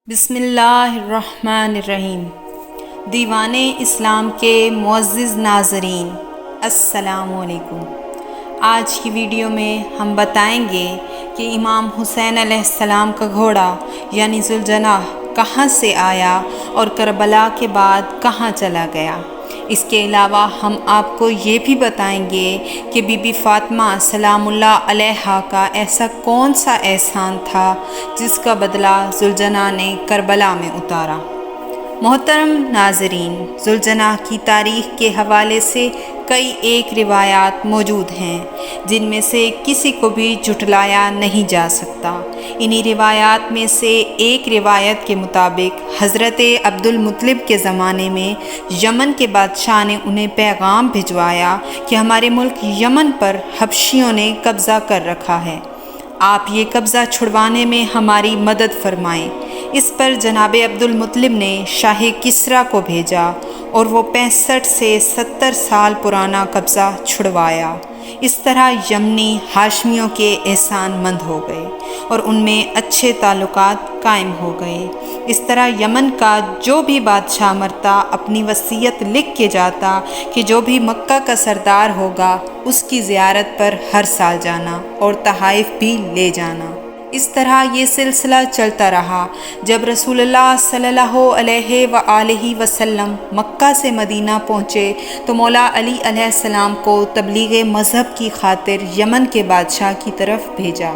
بسم اللہ الرحمن الرحیم۔ دیوان اسلام کے معزز ناظرین، السلام علیکم۔ آج کی ویڈیو میں ہم بتائیں گے کہ امام حسین علیہ السلام کا گھوڑا یعنی ذوالجناح کہاں سے آیا اور کربلا کے بعد کہاں چلا گیا۔ اس کے علاوہ ہم آپ کو یہ بھی بتائیں گے کہ بی بی فاطمہ سلام اللہ علیہا کا ایسا کون سا احسان تھا جس کا بدلہ ذوالجناح نے کربلا میں اتارا۔ محترم ناظرین، ذوالجناح کی تاریخ کے حوالے سے کئی ایک روایات موجود ہیں جن میں سے کسی کو بھی جھٹلایا نہیں جا سکتا۔ انہی روایات میں سے ایک روایت کے مطابق حضرت عبد المطلب کے زمانے میں یمن کے بادشاہ نے انہیں پیغام بھجوایا کہ ہمارے ملک یمن پر حبشیوں نے قبضہ کر رکھا ہے، آپ یہ قبضہ چھڑوانے میں ہماری مدد فرمائیں۔ اس پر جناب عبد المطلب نے شاہ کسریٰ کو بھیجا اور وہ 65 سے 70 سال پرانا قبضہ چھڑوایا۔ اس طرح یمنی ہاشمیوں کے احسان مند ہو گئے اور ان میں اچھے تعلقات قائم ہو گئے۔ اس طرح یمن کا جو بھی بادشاہ مرتا اپنی وصیت لکھ کے جاتا کہ جو بھی مکہ کا سردار ہوگا اس کی زیارت پر ہر سال جانا اور تحائف بھی لے جانا۔ اس طرح یہ سلسلہ چلتا رہا۔ جب رسول اللہ صلی اللہ علیہ وآلہ وسلم مکہ سے مدینہ پہنچے تو مولا علی علیہ السلام کو تبلیغ مذہب کی خاطر یمن کے بادشاہ کی طرف بھیجا۔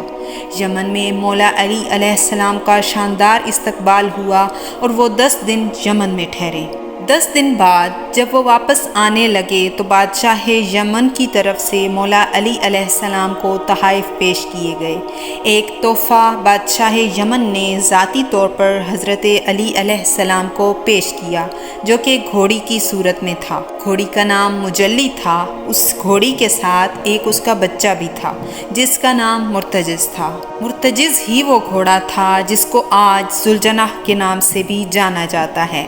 یمن میں مولا علی علیہ السلام کا شاندار استقبال ہوا اور وہ 10 دن یمن میں ٹھہرے۔ 10 دن بعد جب وہ واپس آنے لگے تو بادشاہ یمن کی طرف سے مولا علی علیہ السلام کو تحائف پیش کیے گئے۔ ایک تحفہ بادشاہ یمن نے ذاتی طور پر حضرت علی علیہ السلام کو پیش کیا جو کہ گھوڑی کی صورت میں تھا۔ گھوڑی کا نام مجلی تھا۔ اس گھوڑی کے ساتھ ایک اس کا بچہ بھی تھا جس کا نام مرتجز تھا۔ مرتجز ہی وہ گھوڑا تھا جس کو آج ذوالجناح کے نام سے بھی جانا جاتا ہے۔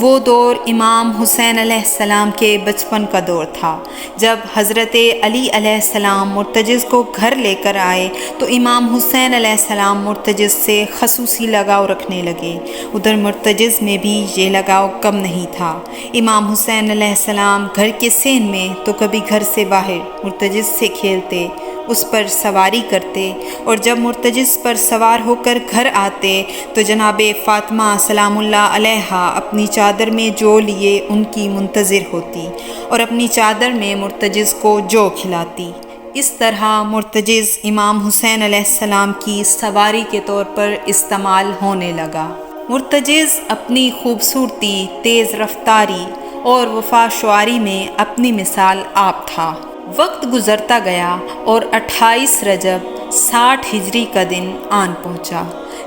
وہ دور امام حسین علیہ السلام کے بچپن کا دور تھا۔ جب حضرت علی علیہ السلام مرتجز کو گھر لے کر آئے تو امام حسین علیہ السلام مرتجز سے خصوصی لگاؤ رکھنے لگے۔ ادھر مرتجز میں بھی یہ لگاؤ کم نہیں تھا۔ امام حسین علیہ السلام گھر کے صحن میں تو کبھی گھر سے باہر مرتجز سے کھیلتے، اس پر سواری کرتے، اور جب مرتجز پر سوار ہو کر گھر آتے تو جناب فاطمہ سلام اللہ علیہا اپنی چادر میں جو لیے ان کی منتظر ہوتی اور اپنی چادر میں مرتجز کو جو کھلاتی۔ اس طرح مرتجز امام حسین علیہ السلام کی سواری کے طور پر استعمال ہونے لگا۔ مرتجز اپنی خوبصورتی، تیز رفتاری اور وفا شعاری میں اپنی مثال آپ تھا۔ وقت گزرتا گیا اور 28 رجب 60 ہجری کا دن آن پہنچا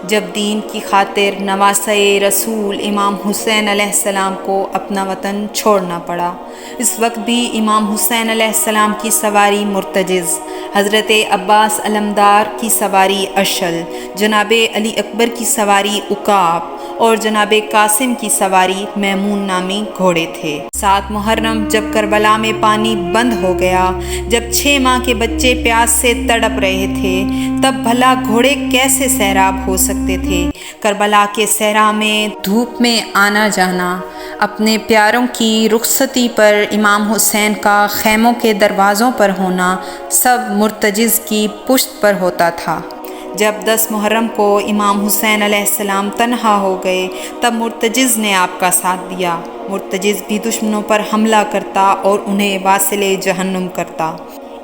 جب دین کی خاطر نواسۂ رسول امام حسین علیہ السلام کو اپنا وطن چھوڑنا پڑا۔ اس وقت بھی امام حسین علیہ السلام کی سواری مرتجز، حضرت عباس علمدار کی سواری اشل، جناب علی اکبر کی سواری عقاب اور جناب قاسم کی سواری میمون نامی گھوڑے تھے۔ 7 محرم جب کربلا میں پانی بند ہو گیا، جب 6 ماہ کے بچے پیاس سے تڑپ رہے تھے، تب بھلا گھوڑے کیسے سیراب ہو سکتے تھے؟ کربلا کے صحرا میں دھوپ میں آنا جانا، اپنے پیاروں کی رخصتی پر امام حسین کا خیموں کے دروازوں پر ہونا، سب مرتجز کی پشت پر ہوتا تھا۔ جب 10 محرم کو امام حسین علیہ السلام تنہا ہو گئے تب مرتجز نے آپ کا ساتھ دیا۔ مرتجز بھی دشمنوں پر حملہ کرتا اور انہیں واصل جہنم کرتا۔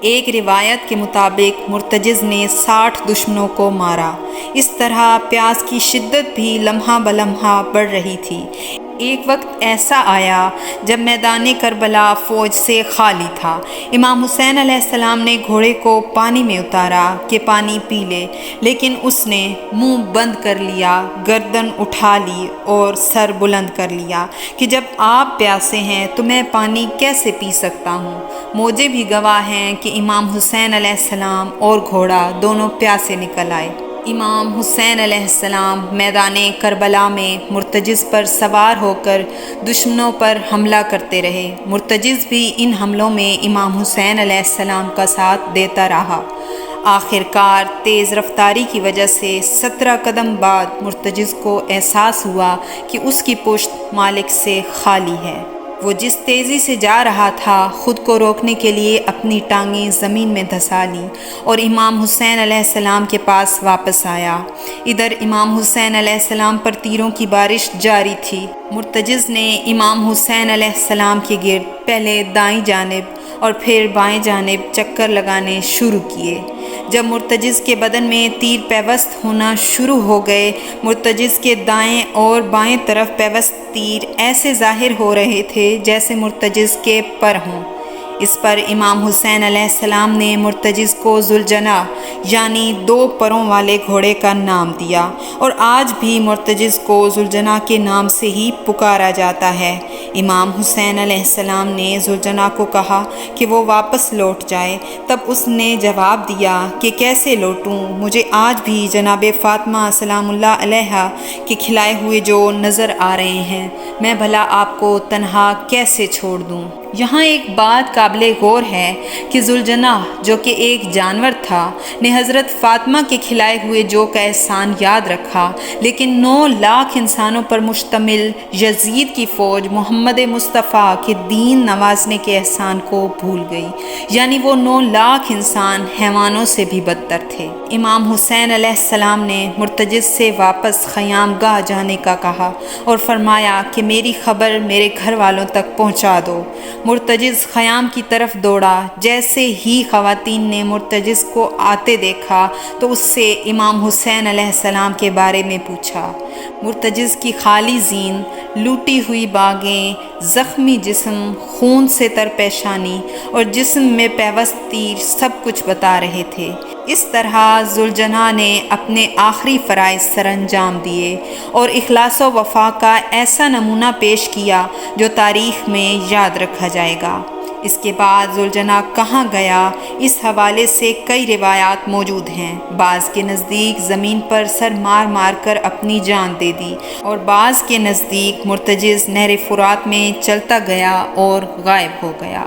ایک روایت کے مطابق مرتجز نے 60 دشمنوں کو مارا۔ اس طرح پیاس کی شدت بھی لمحہ بلمحہ بڑھ رہی تھی۔ ایک وقت ایسا آیا جب میدان کربلا فوج سے خالی تھا۔ امام حسین علیہ السلام نے گھوڑے کو پانی میں اتارا کہ پانی پی لے، لیکن اس نے منہ بند کر لیا، گردن اٹھا لی اور سر بلند کر لیا کہ جب آپ پیاسے ہیں تو میں پانی کیسے پی سکتا ہوں؟ موجے بھی گواہ ہیں کہ امام حسین علیہ السلام اور گھوڑا دونوں پیاسے نکل آئے۔ امام حسین علیہ السلام میدان کربلا میں مرتجز پر سوار ہو کر دشمنوں پر حملہ کرتے رہے۔ مرتجز بھی ان حملوں میں امام حسین علیہ السلام کا ساتھ دیتا رہا۔ آخر کار تیز رفتاری کی وجہ سے 17 قدم بعد مرتجز کو احساس ہوا کہ اس کی پشت مالک سے خالی ہے۔ وہ جس تیزی سے جا رہا تھا خود کو روکنے کے لیے اپنی ٹانگیں زمین میں دھسا لیں اور امام حسین علیہ السلام کے پاس واپس آیا۔ ادھر امام حسین علیہ السلام پر تیروں کی بارش جاری تھی۔ مرتجز نے امام حسین علیہ السلام کے گرد پہلے دائیں جانب اور پھر بائیں جانب چکر لگانے شروع کیے۔ جب مرتجز کے بدن میں تیر پیوست ہونا شروع ہو گئے، مرتجز کے دائیں اور بائیں طرف پیوست تیر ایسے ظاہر ہو رہے تھے جیسے مرتجز کے پر ہوں۔ اس پر امام حسین علیہ السلام نے مرتجز کو ذوالجناح یعنی 2 پروں والے گھوڑے کا نام دیا، اور آج بھی مرتجز کو ذوالجناح کے نام سے ہی پکارا جاتا ہے۔ امام حسین علیہ السلام نے ذوالجناح کو کہا کہ وہ واپس لوٹ جائے، تب اس نے جواب دیا کہ کیسے لوٹوں، مجھے آج بھی جناب فاطمہ سلام اللہ علیہا کے کھلائے ہوئے جو نظر آ رہے ہیں، میں بھلا آپ کو تنہا کیسے چھوڑ دوں۔ یہاں ایک بات قابل غور ہے کہ ذوالجناح جو کہ ایک جانور تھا نے حضرت فاطمہ کے کھلائے ہوئے جو کا احسان یاد رکھا، لیکن 9 لاکھ انسانوں پر مشتمل یزید کی فوج محمد مصطفیٰ کے دین نوازنے کے احسان کو بھول گئی، یعنی وہ 9 لاکھ انسان حیوانوں سے بھی بدتر تھے۔ امام حسین علیہ السلام نے مرتجز سے واپس خیام گاہ جانے کا کہا اور فرمایا کہ میری خبر میرے گھر والوں تک پہنچا دو۔ مرتجز خیام کی طرف دوڑا۔ جیسے ہی خواتین نے مرتجز کو آتے دیکھا تو اس سے امام حسین علیہ السلام کے بارے میں پوچھا۔ مرتجز کی خالی زین، لوٹی ہوئی باغیں، زخمی جسم، خون سے تر پیشانی اور جسم میں پیوست تیر سب کچھ بتا رہے تھے۔ اس طرح ذوالجناح نے اپنے آخری فرائض سر انجام دیے اور اخلاص و وفا کا ایسا نمونہ پیش کیا جو تاریخ میں یاد رکھا جائے گا۔ اس کے بعد ذوالجناح کہاں گیا، اس حوالے سے کئی روایات موجود ہیں۔ بعض کے نزدیک زمین پر سر مار مار کر اپنی جان دے دی، اور بعض کے نزدیک مرتجز نہر فرات میں چلتا گیا اور غائب ہو گیا۔